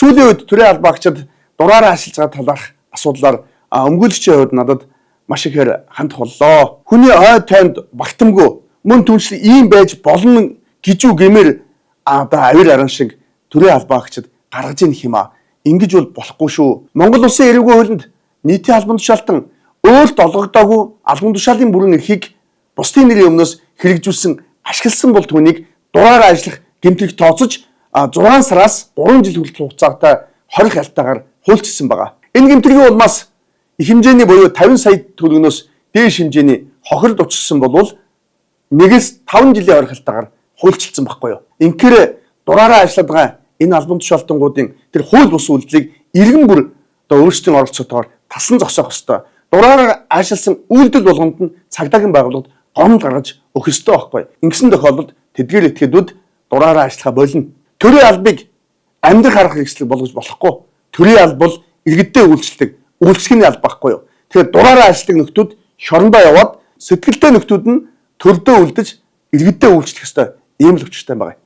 Сүүлийн үед төрийн албаагчид дураараа ажиллаж байгаа талаарх асуудлаар өмгөөлөгчийн хувьд надад маш ихээр хандх боллоо. Хүний ой тайванд багтамгүй мөн түншлэн ийм байж болно гэж үү гэмээр одоо авир аран шиг төрийн албаагчид гаргаж ийн хэмээн ингэж бол болохгүй шүү. Монгол улсын эрүүгийн хуулинд нийтийн албан тушаалтан өөрт олгогдоогүй албан тушаалын бүрэн эрхийг бусдын нэрийн өмнөөс хэрэгжүүлсэн ашигласан бол түүнийг дураараа ажиллах гэмтэлд тооцож 6 сараас 3 жил хүртэл хугацаатай 20 хялтаагаар хуульчилсан байгаа. Энэ гэмтэлгийн улмаас их хэмжээний буюу 50 сая төгрөгнөөс дээш хэмжээний хохиролд учирсан болвол 1-5 жилийн 20 хялтаагаар хуульчилсан байхгүй юу? Инхээр дураараа ажиллаад байгаа энэ албан тушаалтангуудын тэр хууль бус үйлдэлийг иргэн бүр одоо өөрсдийн оролцоотойгоор тасан зогсоох ёстой. Дураараа ажилласан үйлдэл болгонд нь цагдаагийн байгууллагад гомдол гаргаж өгөх ёстой байхгүй. Ингэсэн тохиолдолд тэдгээр этгээдүүд дураараа ажиллахаа болно. Төрийн албыг амьдрах арга хэрэгслэг болгож болохгүй. Төрийн алба бол иргэддээ үйлчлдэг үйлчлэгийн алба байхгүй юу. Тэгэхээр дураараа ажилладаг нөхдүүд шорондоо яваад сэтгэлдээ нөхдүүд нь төрдөө үлдэж иргэддээ үйлчлэх ёстой. Ийм л учиртай байгаа.